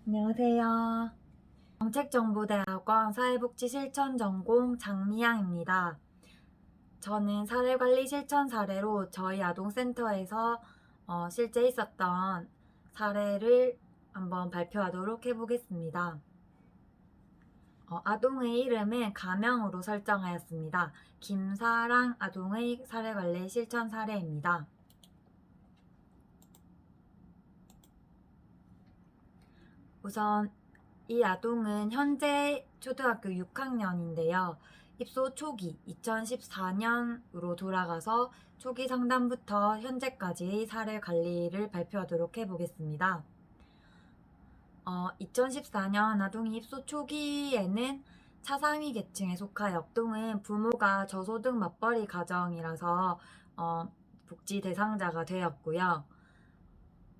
안녕하세요. 정책정보대학원 사회복지실천전공 장미양입니다. 저는 사례관리 실천 사례로 저희 아동센터에서 실제 있었던 사례를 한번 발표하도록 해보겠습니다. 아동의 이름은 가명으로 설정하였습니다. 김사랑 아동의 사례관리 실천 사례입니다. 우선 이 아동은 현재 초등학교 6학년인데요. 입소 초기 2014년으로 돌아가서 초기 상담부터 현재까지의 사례 관리를 발표하도록 해보겠습니다. 2014년 아동이 입소 초기에는 차상위 계층에 속하여 아동은 부모가 저소득 맞벌이 가정이라서 복지 대상자가 되었고요.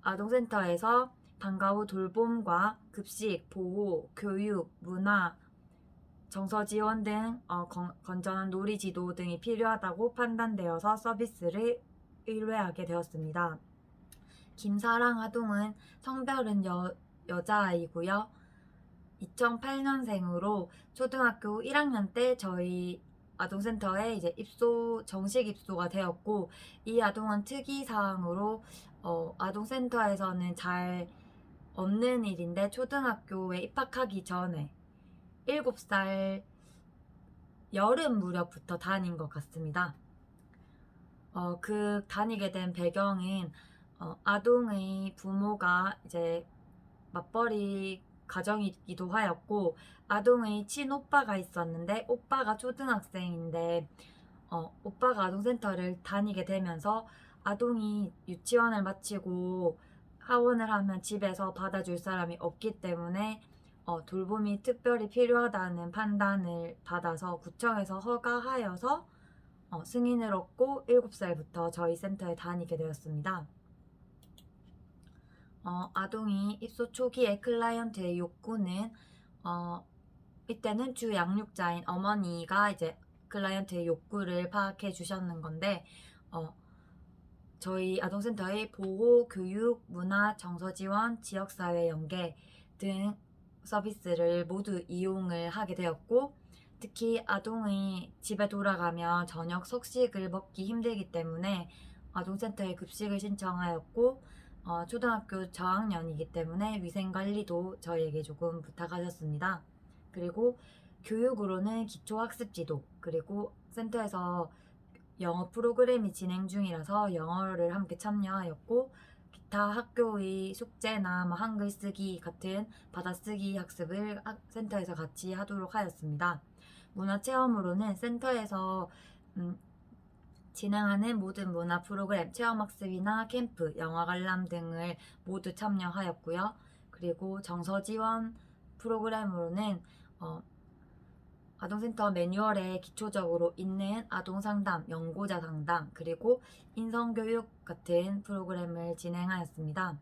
아동센터에서 방과 후 돌봄과 급식, 보호, 교육, 문화, 정서 지원 등 건전한 놀이 지도 등이 필요하다고 판단되어서 서비스를 의뢰하게 되었습니다. 김사랑 아동은 성별은 여자아이고요. 2008년생으로 초등학교 1학년 때 저희 아동센터에 이제 정식 입소가 되었고, 이 아동은 특이사항으로 아동센터에서는 잘 없는 일인데 초등학교에 입학하기 전에 7살 여름 무렵부터 다닌 것 같습니다. 그 다니게 된 배경은 아동의 부모가 이제 맞벌이 가정이기도 하였고, 아동의 친오빠가 있었는데 오빠가 초등학생인데 오빠가 아동센터를 다니게 되면서 아동이 유치원을 마치고 하원을 하면 집에서 받아줄 사람이 없기 때문에 돌봄이 특별히 필요하다는 판단을 받아서 구청에서 허가하여서 승인을 얻고 7살부터 저희 센터에 다니게 되었습니다. 아동이 입소 초기에 클라이언트의 욕구는 이때는 주 양육자인 어머니가 이제 클라이언트의 욕구를 파악해 주셨는 건데, 저희 아동센터의 보호, 교육, 문화, 정서 지원, 지역사회 연계 등 서비스를 모두 이용을 하게 되었고, 특히 아동이 집에 돌아가면 저녁 석식을 먹기 힘들기 때문에 아동센터에 급식을 신청하였고, 초등학교 저학년이기 때문에 위생관리도 저희에게 조금 부탁하셨습니다. 그리고 교육으로는 기초학습지도, 그리고 센터에서 영어 프로그램이 진행 중이라서 영어를 함께 참여하였고, 기타 학교의 숙제나 한글 쓰기 같은 받아쓰기 학습을 센터에서 같이 하도록 하였습니다. 문화체험으로는 센터에서 진행하는 모든 문화 프로그램, 체험학습이나 캠프, 영화 관람 등을 모두 참여하였고요. 그리고 정서 지원 프로그램으로는 아동센터 매뉴얼에 기초적으로 있는 아동상담, 연고자 상담, 그리고 인성교육 같은 프로그램을 진행하였습니다.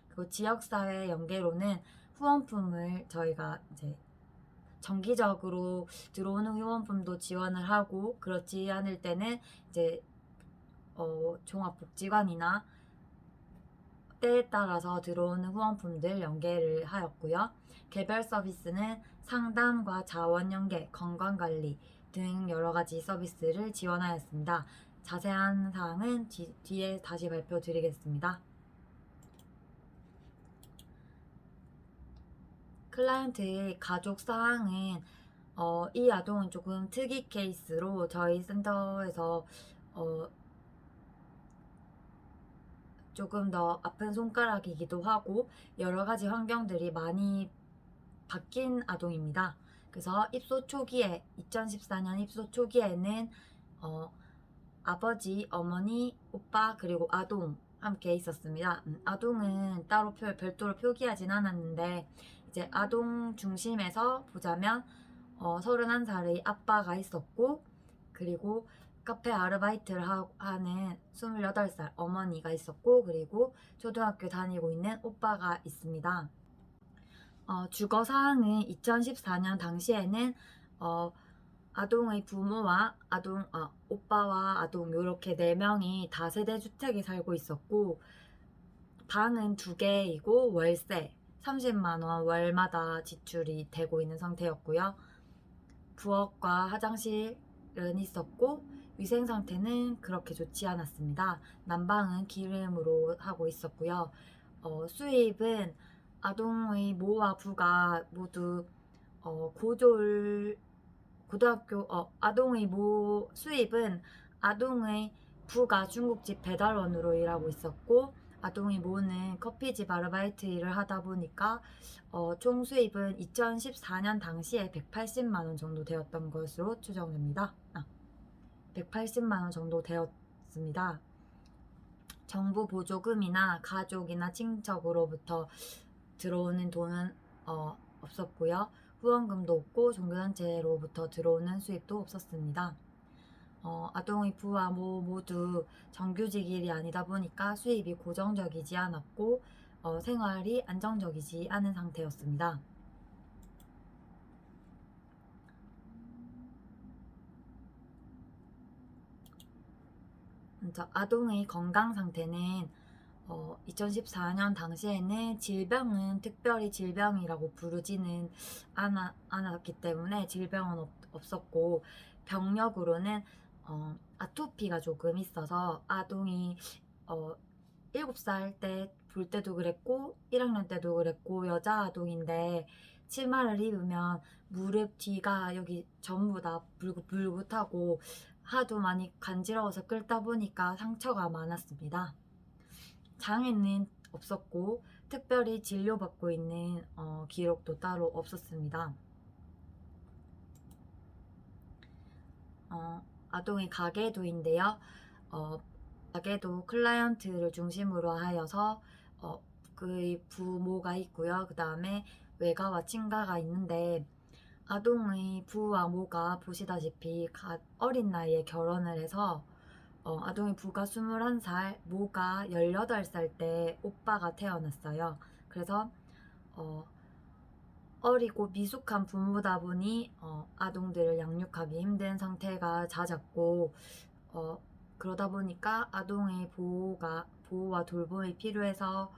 그리고 지역사회 연계로는 후원품을 저희가 이제 정기적으로 들어오는 후원품도 지원을 하고, 그렇지 않을 때는 이제 종합복지관이나 때에 따라서 들어오는 후원품들 연계를 하였고요. 개별 서비스는 상담과 자원 연계, 건강관리 등 여러가지 서비스를 지원하였습니다. 자세한 사항은 뒤에 다시 발표드리겠습니다. 클라이언트의 가족 사항은 이 아동은 조금 특이 케이스로 저희 센터에서 조금 더 아픈 손가락이기도 하고 여러 가지 환경들이 많이 바뀐 아동입니다. 그래서 입소 초기에 2014년 입소 초기에는 아버지, 어머니, 오빠 그리고 아동 함께 있었습니다. 아동은 따로 별도로 표기하진 않았는데, 이제 아동 중심에서 보자면 31살의 아빠가 있었고, 그리고 카페 아르바이트를 하는 28살 어머니가 있었고, 그리고 초등학교 다니고 있는 오빠가 있습니다. 주거 사항은 2014년 당시에는 아동의 부모와 오빠와 아동 이렇게 4명이 다세대 주택에 살고 있었고, 방은 2개이고 월세 30만원 월마다 지출이 되고 있는 상태였고요. 부엌과 화장실은 있었고 위생 상태는 그렇게 좋지 않았습니다. 난방은 기름으로 하고 있었고요. 수입은 아동의 모와 부가 모두 고등학교 아동의 모 수입은 아동의 부가 중국집 배달원으로 일하고 있었고 아동의 모는 커피집 아르바이트 일을 하다 보니까 총 수입은 2014년 당시에 180만원 정도 되었던 것으로 추정됩니다. 180만원 정도 되었습니다. 정부 보조금이나 가족이나 친척으로부터 들어오는 돈은 없었고요. 후원금도 없고 종교단체로부터 들어오는 수입도 없었습니다. 아동의 부와 모 모두 정규직 일이 아니다 보니까 수입이 고정적이지 않았고 생활이 안정적이지 않은 상태였습니다. 아동의 건강 상태는 2014년 당시에는 질병은 특별히 질병이라고 부르지는 않았기 때문에 질병은 없었고 병력으로는 아토피가 조금 있어서 아동이 7살 때 볼 때도 그랬고 1학년 때도 그랬고 여자 아동인데 치마를 입으면 무릎 뒤가 여기 전부 다 불긋불긋하고 하도 많이 간지러워서 끌다 보니까 상처가 많았습니다. 장애는 없었고 특별히 진료받고 있는 기록도 따로 없었습니다. 아동의 가계도인데요. 가계도 클라이언트를 중심으로 하여서 그의 부모가 있고요. 그 다음에 외가와 친가가 있는데 아동의 부와 모가 보시다시피 어린 나이에 결혼을 해서 아동의 부가 21살, 모가 18살 때 오빠가 태어났어요. 그래서 어리고 미숙한 부모다 보니 아동들을 양육하기 힘든 상태가 잦았고 그러다 보니까 아동의 보호와 돌봄이 필요해서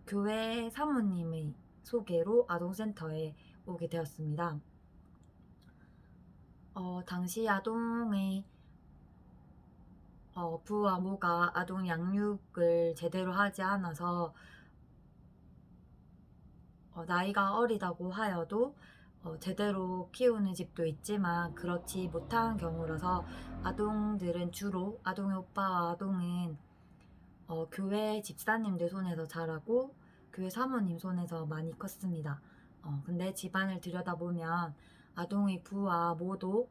교회 사모님의 소개로 아동센터에 오게 되었습니다. 당시 아동의 부와 모가 아동 양육을 제대로 하지 않아서 나이가 어리다고 하여도 제대로 키우는 집도 있지만 그렇지 못한 경우라서 아동들은 주로 아동의 오빠와 아동은 교회 집사님들 손에서 자라고 교회 사모님 손에서 많이 컸습니다. 근데 집안을 들여다보면 아동의 부와 모도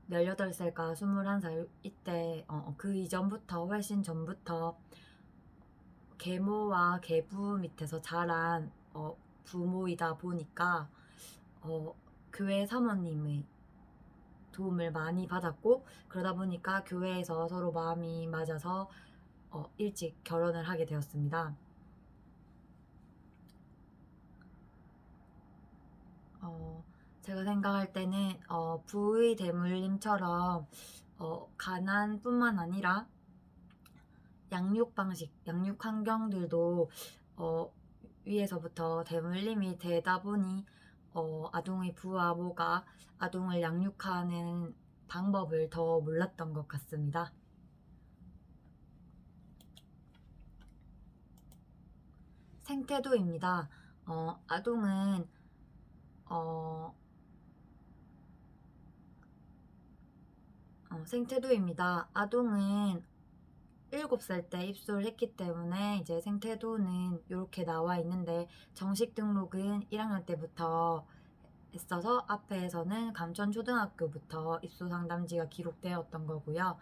18살과 21살 이때 그 이전부터 훨씬 전부터 계모와 계부 밑에서 자란 부모이다 보니까 교회 사모님의 도움을 많이 받았고 그러다 보니까 교회에서 서로 마음이 맞아서 일찍 결혼을 하게 되었습니다. 제가 생각할 때는 부의 대물림처럼 가난뿐만 아니라 양육 방식, 양육 환경들도 위에서부터 대물림이 되다 보니 아동의 부와 모가 아동을 양육하는 방법을 더 몰랐던 것 같습니다. 생태도입니다. 아동은 생태도입니다. 아동은 7살 때 입소를 했기 때문에 이제 생태도는 이렇게 나와 있는데 정식 등록은 1학년 때부터 했어서 앞에서는 감천초등학교부터 입소 상담지가 기록되었던 거고요.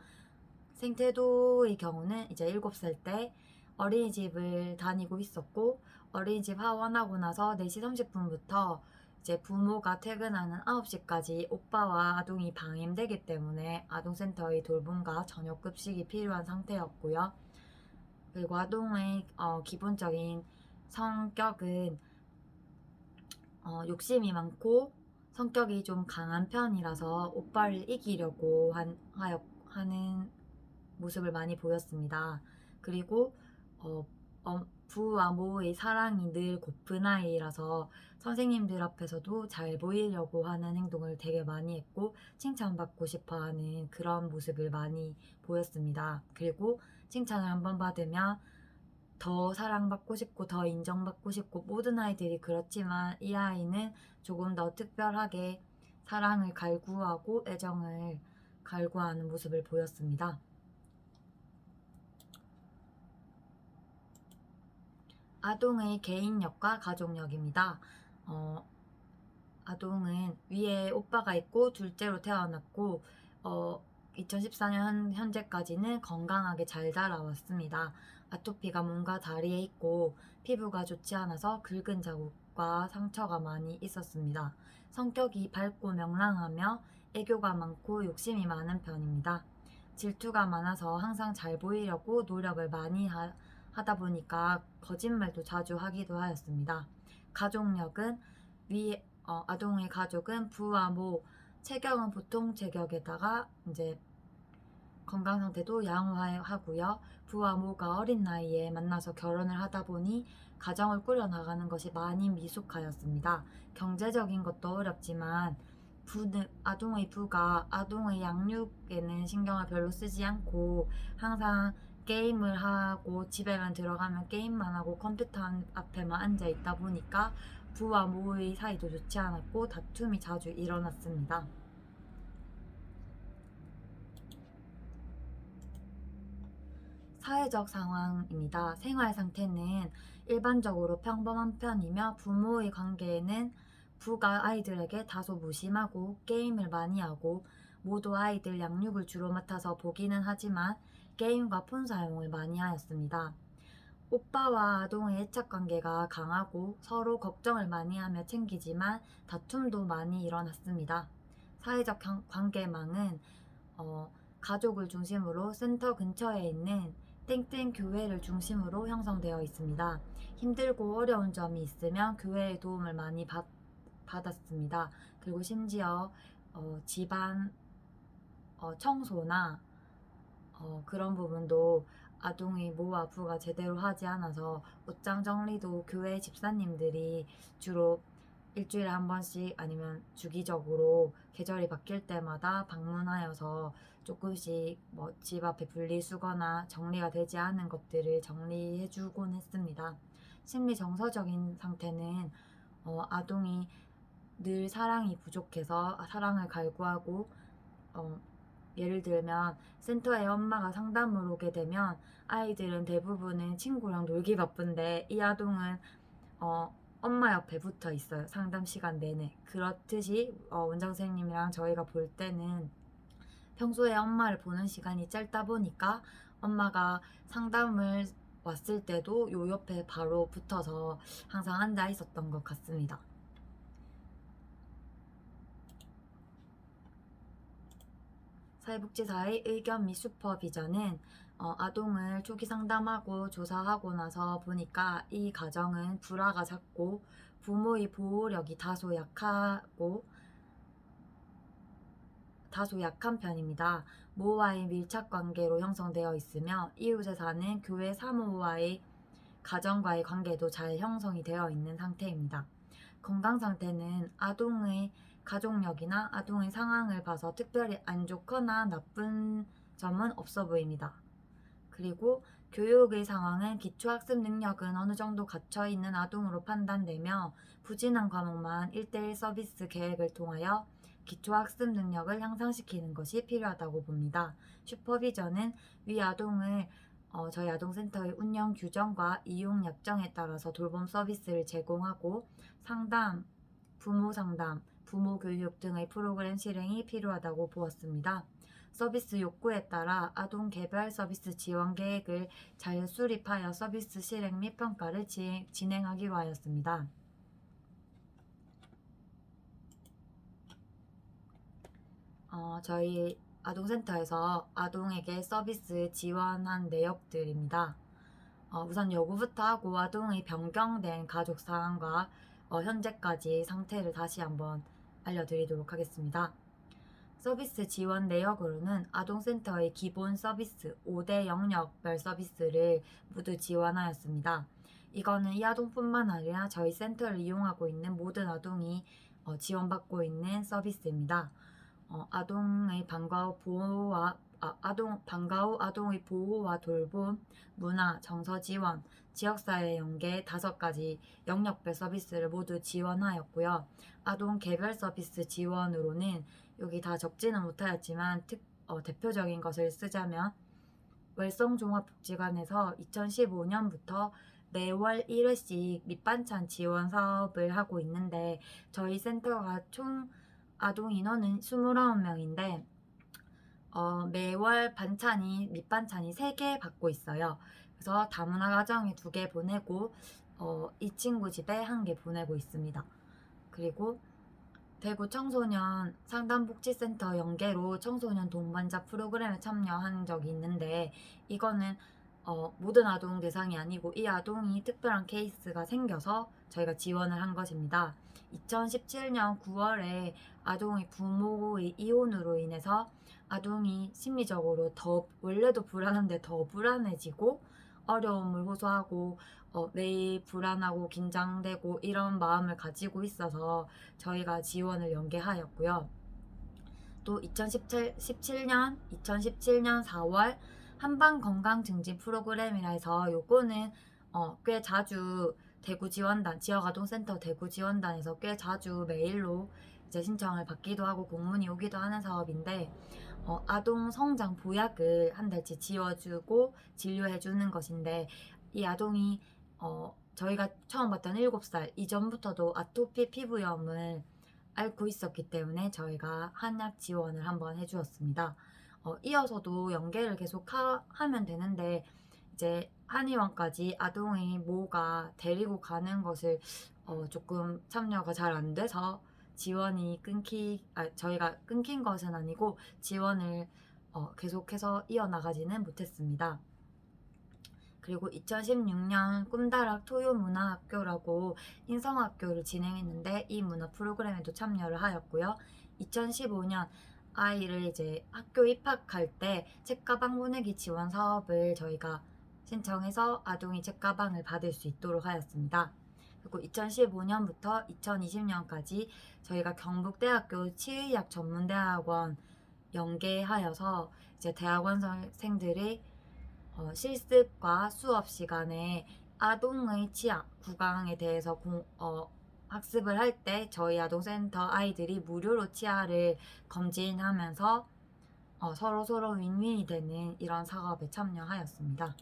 생태도의 경우는 이제 7살 때 어린이집을 다니고 있었고 어린이집 하원하고 나서 4시 30분부터 이제 부모가 퇴근하는 9시까지 오빠와 아동이 방임되기 때문에 아동센터의 돌봄과 저녁급식이 필요한 상태였고요. 그리고 아동의 기본적인 성격은 욕심이 많고 성격이 좀 강한 편이라서 오빠를 이기려고 하는 모습을 많이 보였습니다. 그리고 부와 모의 사랑이 늘 고픈 아이라서 선생님들 앞에서도 잘 보이려고 하는 행동을 되게 많이 했고 칭찬받고 싶어 하는 그런 모습을 많이 보였습니다. 그리고 칭찬을 한번 받으면 더 사랑받고 싶고 더 인정받고 싶고 모든 아이들이 그렇지만 이 아이는 조금 더 특별하게 사랑을 갈구하고 애정을 갈구하는 모습을 보였습니다. 아동의 개인력과 가족력입니다. 아동은 위에 오빠가 있고 둘째로 태어났고 2014년 현재까지는 건강하게 잘 자라왔습니다. 아토피가 몸과 다리에 있고 피부가 좋지 않아서 긁은 자국과 상처가 많이 있었습니다. 성격이 밝고 명랑하며 애교가 많고 욕심이 많은 편입니다. 질투가 많아서 항상 잘 보이려고 노력을 많이 하다 보니까 거짓말도 자주 하기도 하였습니다. 가족력은 아동의 가족은 부와 모, 체격은 보통 체격에다가 이제 건강 상태도 양호하고요. 부와 모가 어린 나이에 만나서 결혼을 하다 보니 가정을 꾸려 나가는 것이 많이 미숙하였습니다. 경제적인 것도 어렵지만 아동의 부가 아동의 양육에는 신경을 별로 쓰지 않고 항상 게임을 하고 집에만 들어가면 게임만 하고 컴퓨터 앞에만 앉아 있다 보니까 부와 모의 사이도 좋지 않았고 다툼이 자주 일어났습니다. 사회적 상황입니다. 생활 상태는 일반적으로 평범한 편이며 부모의 관계에는 부가 아이들에게 다소 무심하고 게임을 많이 하고 모두 아이들 양육을 주로 맡아서 보기는 하지만 게임과 폰 사용을 많이 하였습니다. 오빠와 아동의 애착 관계가 강하고 서로 걱정을 많이 하며 챙기지만 다툼도 많이 일어났습니다. 사회적 관계망은 가족을 중심으로 센터 근처에 있는 땡땡 교회를 중심으로 형성되어 있습니다. 힘들고 어려운 점이 있으면 교회의 도움을 많이 받았습니다. 그리고 심지어 집안 청소나 그런 부분도 아동이 모와 부가 제대로 하지 않아서 옷장 정리도 교회 집사님들이 주로 일주일에 한 번씩 아니면 주기적으로 계절이 바뀔 때마다 방문하여서 조금씩 뭐 집 앞에 분리수거나 정리가 되지 않은 것들을 정리해주곤 했습니다. 심리 정서적인 상태는 아동이 늘 사랑이 부족해서 사랑을 갈구하고 예를 들면 센터에 엄마가 상담을 오게 되면 아이들은 대부분은 친구랑 놀기 바쁜데 이 아동은 엄마 옆에 붙어 있어요. 상담 시간 내내. 그렇듯이 원장 선생님이랑 저희가 볼 때는 평소에 엄마를 보는 시간이 짧다 보니까 엄마가 상담을 왔을 때도 요 옆에 바로 붙어서 항상 앉아 있었던 것 같습니다. 사회복지사의 의견 및 슈퍼비전은 아동을 초기 상담하고 조사하고 나서 보니까 이 가정은 불화가 잦고 부모의 보호력이 다소 약한 편입니다. 모와의 밀착 관계로 형성되어 있으며 이웃에 사는 교회 사모와의 가정과의 관계도 잘 형성이 되어 있는 상태입니다. 건강 상태는 아동의 가족력이나 아동의 상황을 봐서 특별히 안 좋거나 나쁜 점은 없어 보입니다. 그리고 교육의 상황은 기초학습 능력은 어느 정도 갖춰 있는 아동으로 판단되며 부진한 과목만 1:1 서비스 계획을 통하여 기초학습 능력을 향상시키는 것이 필요하다고 봅니다. 슈퍼비전은 위 아동을 저희 아동센터의 운영 규정과 이용 약정에 따라서 돌봄 서비스를 제공하고 상담, 부모 교육 등의 프로그램 실행이 필요하다고 보았습니다. 서비스 욕구에 따라 아동 개별 서비스 지원 계획을 잘 수립하여 서비스 실행 및 평가를 진행하기로 하였습니다. 저희 아동센터에서 아동에게 서비스 지원한 내역들입니다. 우선 요구부터 하고 아동의 변경된 가족 사항과 현재까지 상태를 다시 한번 알려드리도록 하겠습니다. 서비스 지원 내역으로는 아동센터의 기본 서비스 5대 영역별 서비스를 모두 지원하였습니다. 이거는 이 아동뿐만 아니라 저희 센터를 이용하고 있는 모든 아동이 지원받고 있는 서비스입니다. 아동의 방과 후 보호와 방과 후 아동의 보호와 돌봄, 문화, 정서 지원, 지역사회 연계 5가지 영역별 서비스를 모두 지원하였고요. 아동 개별 서비스 지원으로는 여기 다 적지는 못하였지만 대표적인 것을 쓰자면 월성종합복지관에서 2015년부터 매월 1회씩 밑반찬 지원 사업을 하고 있는데 저희 센터가 총 아동 인원은 29명인데 매월 밑반찬이 3개 받고 있어요. 그래서 다문화 가정에 2개 보내고 이 친구 집에 1개 보내고 있습니다. 그리고 대구 청소년 상담복지센터 연계로 청소년 동반자 프로그램에 참여한 적이 있는데 이거는 모든 아동 대상이 아니고 이 아동이 특별한 케이스가 생겨서 저희가 지원을 한 것입니다. 2017년 9월에 아동의 부모의 이혼으로 인해서 아동이 심리적으로 원래도 불안한데 더 불안해지고 어려움을 호소하고 매일 불안하고 긴장되고 이런 마음을 가지고 있어서 저희가 지원을 연계하였고요. 또 2017년 4월 한방건강 증진 프로그램이라 해서 요거는 꽤 자주 대구 지원단, 지역아동센터 대구 지원단에서 꽤 자주 메일로 이제 신청을 받기도 하고 공문이 오기도 하는 사업인데 아동 성장 보약을 한 달치 지어주고 진료해주는 것인데 이 아동이 저희가 처음 봤던 7살 이전부터도 아토피 피부염을 앓고 있었기 때문에 저희가 한약 지원을 한번 해주었습니다. 이어서도 연계를 계속 하면 되는데 이제 한의원까지 아동의 모가 데리고 가는 것을 조금 참여가 잘 안 돼서 저희가 끊긴 것은 아니고 지원을 계속해서 이어나가지는 못했습니다. 그리고 2016년 꿈다락 토요문화학교라고 인성학교를 진행했는데 이 문화 프로그램에도 참여를 하였고요. 2015년 아이를 이제 학교 입학할 때 책가방 보내기 지원 사업을 저희가 신청해서 아동이 책가방을 받을 수 있도록 하였습니다. 그리고 2015년부터 2020년까지 저희가 경북대학교 치의학 전문대학원 연계하여서 이제 대학원생들이 실습과 수업 시간에 아동의 치아 구강에 대해서 학습을 할 때 저희 아동센터 아이들이 무료로 치아를 검진하면서 서로 윈윈이 되는 이런 사업에 참여하였습니다.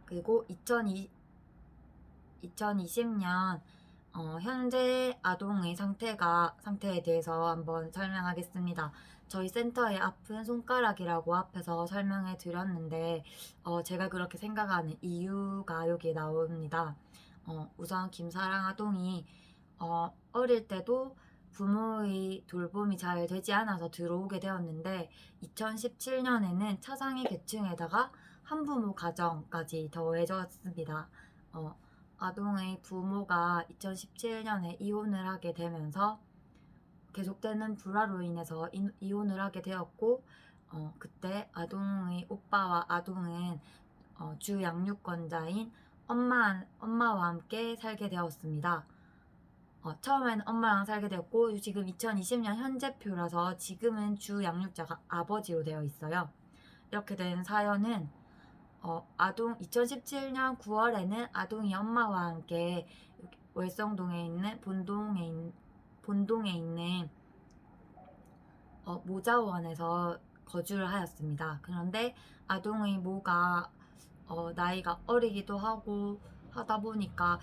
그리고 2020년 현재 아동의 상태에 대해서 한번 설명하겠습니다. 저희 센터의 아픈 손가락이라고 앞에서 설명해 드렸는데 제가 그렇게 생각하는 이유가 여기에 나옵니다. 우선 김사랑 아동이 어릴 때도 부모의 돌봄이 잘 되지 않아서 들어오게 되었는데 2017년에는 차상위 계층에다가 한부모 가정까지 더해졌습니다. 아동의 부모가 2017년에 이혼을 하게 되면서 계속되는 불화로 인해서 이혼을 하게 되었고 그때 아동의 오빠와 아동은 주 양육권자인 엄마와 함께 살게 되었습니다. 처음에는 엄마랑 살게 되었고 지금 2020년 현재표라서 지금은 주 양육자가 아버지로 되어 있어요. 이렇게 된 사연은 2017년 9월에는 아동이 엄마와 함께 월성동에 있는 본동에 있는 모자원에서 거주를 하였습니다. 그런데 아동의 모가 나이가 어리기도 하고 하다 보니까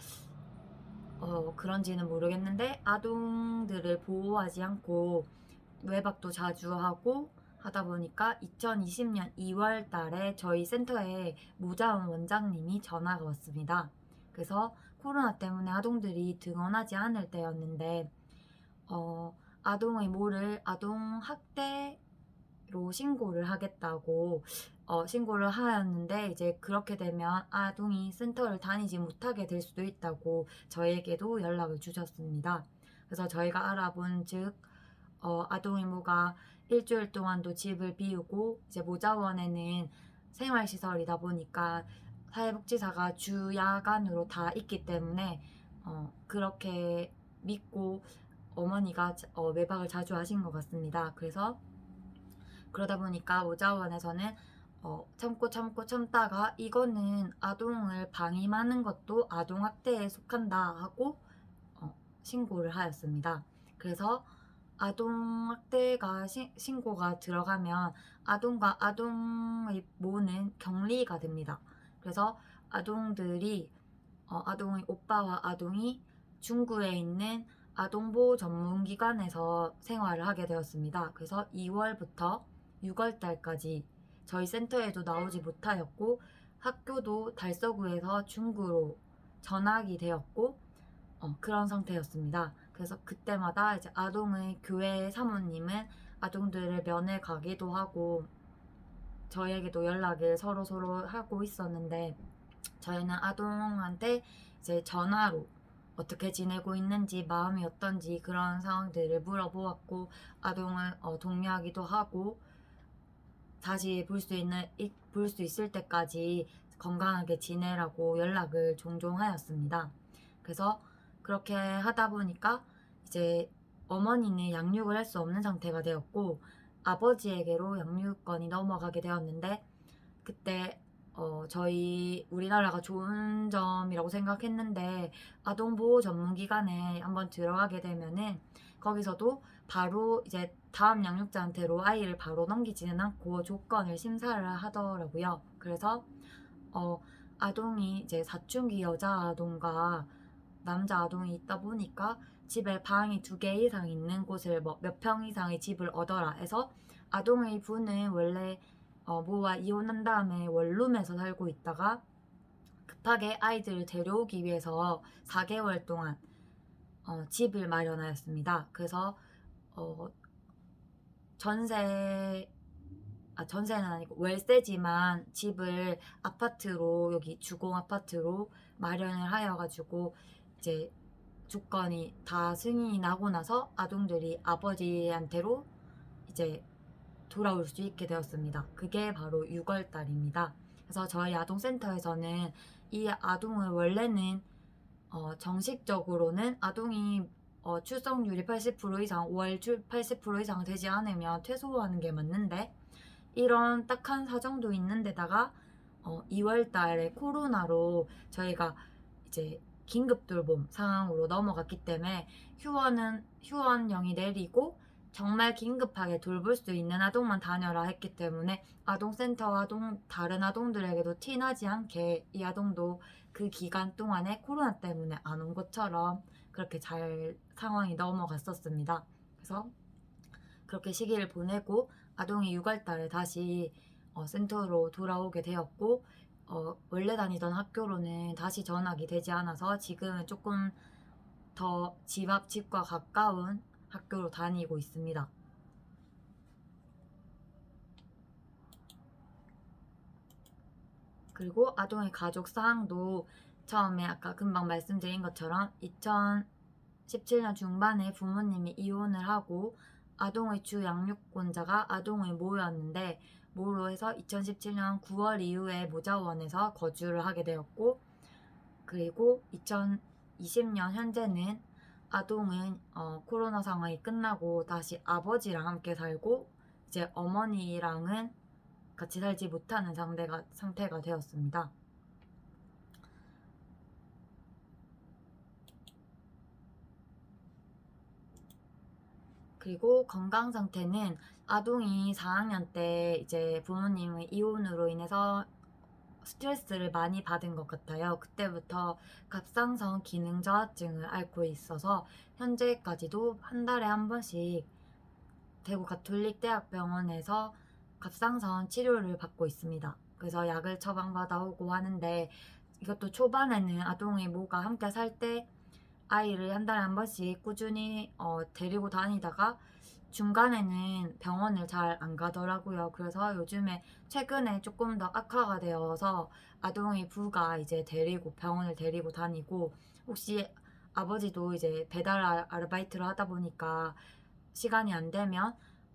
그런지는 모르겠는데 아동들을 보호하지 않고 외박도 자주 하고 하다 보니까 2020년 2월 달에 저희 센터에 모자원 원장님이 전화가 왔습니다. 그래서 코로나 때문에 아동들이 등원하지 않을 때였는데 아동의 모를 아동학대로 신고를 하겠다고 신고를 하였는데 이제 그렇게 되면 아동이 센터를 다니지 못하게 될 수도 있다고 저에게도 연락을 주셨습니다. 그래서 저희가 알아본 즉 아동의 모가 일주일 동안도 집을 비우고 이제 모자원에는 생활시설이다 보니까 사회복지사가 주 야간으로 다 있기 때문에 그렇게 믿고 어머니가 외박을 자주 하신 것 같습니다. 그래서 그러다 보니까 모자원에서는 참고 참다가 이거는 아동을 방임하는 것도 아동학대에 속한다 하고 신고를 하였습니다. 그래서 아동학대가 신고가 들어가면 아동과 아동의 모는 격리가 됩니다. 그래서 아동들이 아동의 오빠와 아동이 중구에 있는 아동보호 전문기관에서 생활을 하게 되었습니다. 그래서 2월부터 6월달까지 저희 센터에도 나오지 못하였고 학교도 달서구에서 중구로 전학이 되었고 그런 상태였습니다. 그래서 그때마다 이제 아동의 교회 사모님은 아동들을 면회 가기도 하고 저희에게도 연락을 서로 하고 있었는데 저희는 아동한테 이제 전화로 어떻게 지내고 있는지 마음이 어떤지 그런 상황들을 물어보았고 아동을 독려하기도 하고 다시 볼 수 있을 때까지 건강하게 지내라고 연락을 종종 하였습니다. 그래서 그렇게 하다 보니까 이제 어머니는 양육을 할 수 없는 상태가 되었고 아버지에게로 양육권이 넘어가게 되었는데 그때 저희 우리나라가 좋은 점이라고 생각했는데 아동보호 전문기관에 한번 들어가게 되면은 거기서도 바로 이제 다음 양육자한테로 아이를 바로 넘기지는 않고 조건을 심사를 하더라고요. 그래서 아동이 이제 사춘기 여자 아동과 남자 아동이 있다 보니까 집에 방이 2개 이상 있는 곳을 몇 평 이상의 집을 얻어라 해서 아동의 부는 원래 모와 이혼한 다음에 원룸에서 살고 있다가 급하게 아이들을 데려오기 위해서 4개월 동안 집을 마련하였습니다. 그래서 전세는 아니고 월세지만 집을 아파트로 여기 주공 아파트로 마련을 하여가지고 이제 조건이 다 승인이 나고 나서 아동들이 아버지한테로 이제 돌아올 수 있게 되었습니다. 그게 바로 6월 달입니다. 그래서 저희 아동센터에서는 이 아동을 원래는 정식적으로는 아동이 출석률이 80% 이상, 월 80% 이상 되지 않으면 퇴소하는 게 맞는데 이런 딱한 사정도 있는데다가 2월 달에 코로나로 저희가 이제 긴급 돌봄 상황으로 넘어갔기 때문에 휴원령이 내리고 정말 긴급하게 돌볼 수 있는 아동만 다녀라 했기 때문에 아동센터와 다른 아동들에게도 티나지 않게 이 아동도 그 기간 동안에 코로나 때문에 안 온 것처럼 그렇게 잘 상황이 넘어갔었습니다. 그래서 그렇게 시기를 보내고 아동이 6월 달에 다시 센터로 돌아오게 되었고 원래 다니던 학교로는 다시 전학이 되지 않아서 지금은 조금 더 집과 가까운 학교로 다니고 있습니다. 그리고 아동의 가족 사항도 처음에 아까 금방 말씀드린 것처럼 2017년 중반에 부모님이 이혼을 하고 아동의 주 양육권자가 아동의 모였는데 모로 해서 2017년 9월 이후에 모자원에서 거주를 하게 되었고 그리고 2020년 현재는 아동은 코로나 상황이 끝나고 다시 아버지랑 함께 살고 이제 어머니랑은 같이 살지 못하는 상태가 되었습니다. 그리고 건강 상태는 아동이 4학년 때 이제 부모님의 이혼으로 인해서 스트레스를 많이 받은 것 같아요. 그때부터 갑상선 기능 저하증을 앓고 있어서 현재까지도 한 달에 한 번씩 대구 가톨릭대학병원에서 갑상선 치료를 받고 있습니다. 그래서 약을 처방받아 오고 하는데 이것도 초반에는 아동의 모가 함께 살 때 아이를 한 달에 한 번씩 꾸준히 데리고 다니다가 중간에는 병원을 잘 안 가더라고요. 그래서 요즘에 최근에 조금 더 악화가 되어서 아동의 부가 이제 병원을 데리고 다니고 혹시 아버지도 이제 배달 아르바이트를 하다 보니까 시간이 안 되면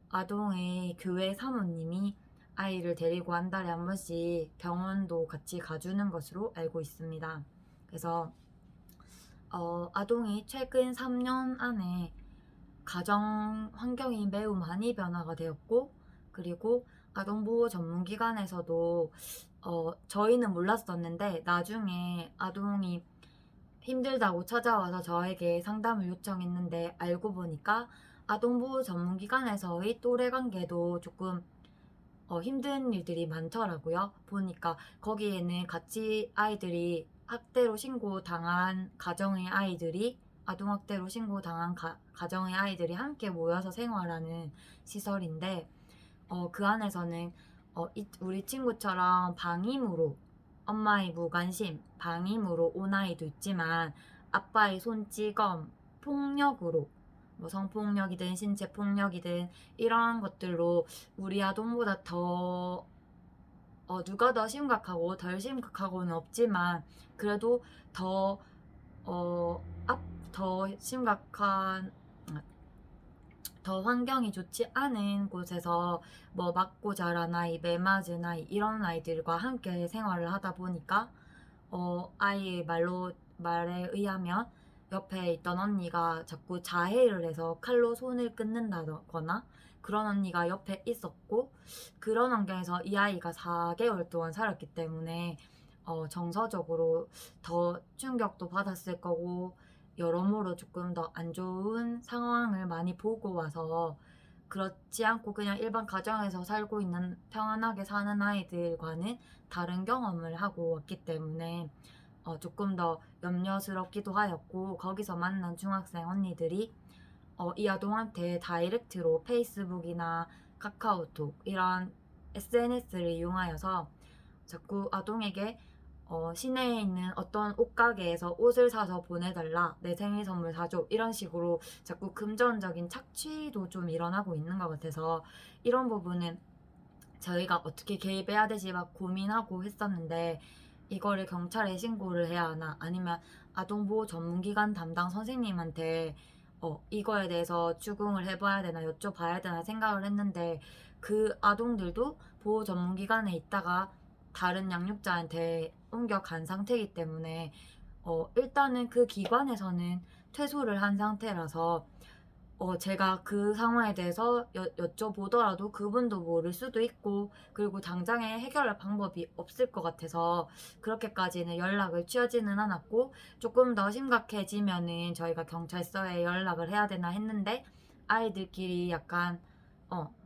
아동의 교회 사모님이 아이를 데리고 한 달에 한 번씩 병원도 같이 가주는 것으로 알고 있습니다. 그래서 아동이 최근 3년 안에 가정 환경이 매우 많이 변화가 되었고, 그리고 아동보호 전문기관에서도 저희는 몰랐었는데 나중에 아동이 힘들다고 찾아와서 저에게 상담을 요청했는데 알고 보니까 아동보호 전문기관에서의 또래 관계도 조금 힘든 일들이 많더라고요. 보니까 거기에는 같이 아이들이 학대로 신고당한 가정의 아이들이 아동학대로 신고당한 가정의 아이들이 함께 모여서 생활하는 시설인데 그 안에서는 우리 친구처럼 방임으로 엄마의 무관심, 방임으로 온 아이도 있지만 아빠의 손찌검, 폭력으로 뭐 성폭력이든 신체폭력이든 이러한 것들로 우리 아동보다 더 누가 더 심각하고 덜 심각하고는 없지만 그래도 더 더 심각한 더 환경이 좋지 않은 곳에서 뭐 맞고 자란 아이, 매 맞은 아이 이런 아이들과 함께 생활을 하다 보니까 아이의 말에 의하면 옆에 있던 언니가 자꾸 자해를 해서 칼로 손을 끊는다거나 그런 언니가 옆에 있었고 그런 환경에서 이 아이가 4개월 동안 살았기 때문에 정서적으로 더 충격도 받았을 거고 여러모로 조금 더 안 좋은 상황을 많이 보고 와서 그렇지 않고 그냥 일반 가정에서 살고 있는 평안하게 사는 아이들과는 다른 경험을 하고 왔기 때문에 조금 더 염려스럽기도 하였고 거기서 만난 중학생 언니들이 이 아동한테 다이렉트로 페이스북이나 카카오톡 이런 SNS를 이용하여서 자꾸 아동에게 시내에 있는 어떤 옷가게에서 옷을 사서 보내달라, 내 생일 선물 사줘 이런 식으로 자꾸 금전적인 착취도 좀 일어나고 있는 것 같아서 이런 부분은 저희가 어떻게 개입해야 되지 막 고민하고 했었는데 이거를 경찰에 신고를 해야 하나 아니면 아동보호 전문기관 담당 선생님한테 이거에 대해서 추궁을 해봐야 되나 여쭤봐야 되나 생각을 했는데 그 아동들도 보호 전문기관에 있다가 다른 양육자한테 옮겨간 상태이기 때문에 일단은 그 기관에서는 퇴소를 한 상태라서 제가 그 상황에 대해서 여쭤보더라도 그분도 모를 수도 있고 그리고 당장에 해결할 방법이 없을 것 같아서 그렇게까지는 연락을 취하지는 않았고 조금 더 심각해지면은 저희가 경찰서에 연락을 해야 되나 했는데 아이들끼리 약간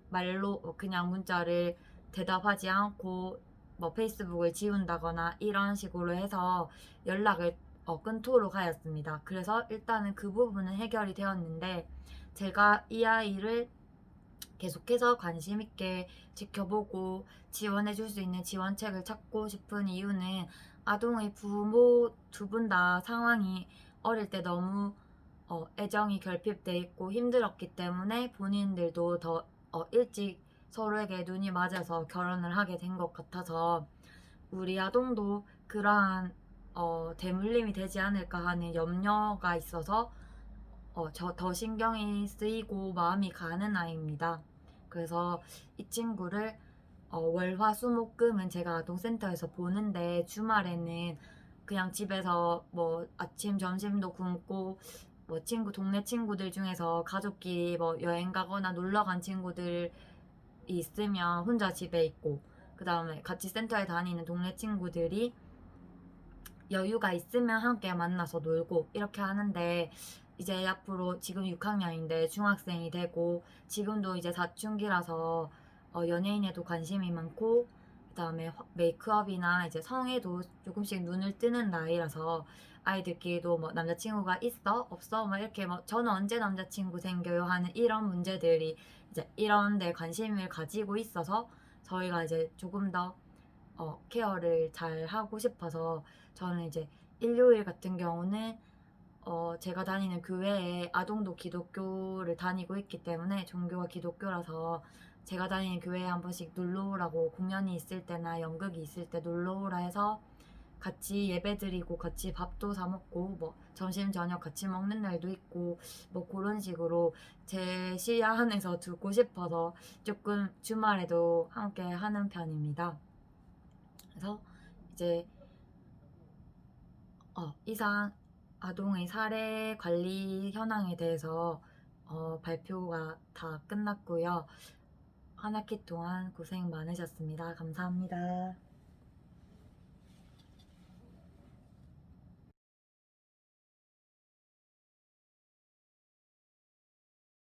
말로 그냥 문자를 대답하지 않고 뭐 페이스북을 지운다거나 이런 식으로 해서 연락을 끊도록 하였습니다. 그래서 일단은 그 부분은 해결이 되었는데 제가 이 아이를 계속해서 관심 있게 지켜보고 지원해 줄 수 있는 지원책을 찾고 싶은 이유는 아동의 부모 두 분 다 상황이 어릴 때 너무 애정이 결핍돼 있고 힘들었기 때문에 본인들도 더 일찍 서로에게 눈이 맞아서 결혼을 하게 된 것 같아서 우리 아동도 그러한 대물림이 되지 않을까 하는 염려가 있어서 더 신경이 쓰이고 마음이 가는 아이입니다. 그래서 이 친구를 월화수목금은 제가 아동센터에서 보는데 주말에는 그냥 집에서 뭐 아침 점심도 굶고 뭐 동네 친구들 중에서 가족끼리 뭐 여행 가거나 놀러 간 친구들이 있으면 혼자 집에 있고 그 다음에 같이 센터에 다니는 동네 친구들이 여유가 있으면 함께 만나서 놀고 이렇게 하는데 이제 앞으로 지금 6학년인데 중학생이 되고 지금도 이제 사춘기라서 연예인에도 관심이 많고 그다음에 메이크업이나 이제 성에도 조금씩 눈을 뜨는 나이라서 아이들끼리도 뭐 남자친구가 있어 없어 막 이렇게 뭐 저는 언제 남자친구 생겨요 하는 이런 문제들이 이제 이런 데 관심을 가지고 있어서 저희가 이제 조금 더 케어를 잘 하고 싶어서 저는 이제 일요일 같은 경우는 제가 다니는 교회에 아동도 기독교를 다니고 있기 때문에 종교가 기독교라서 제가 다니는 교회에 한 번씩 놀러 오라고 공연이 있을 때나 연극이 있을 때 놀러 오라 해서 같이 예배드리고 같이 밥도 사 먹고 뭐 점심 저녁 같이 먹는 날도 있고 뭐 그런 식으로 제 시야 안에서 두고 싶어서 조금 주말에도 함께 하는 편입니다. 그래서 이제 이상 아동의 살해 관리 현황에 대해서 발표가 다 끝났고요. 한 학기 동안 고생 많으셨습니다. 감사합니다.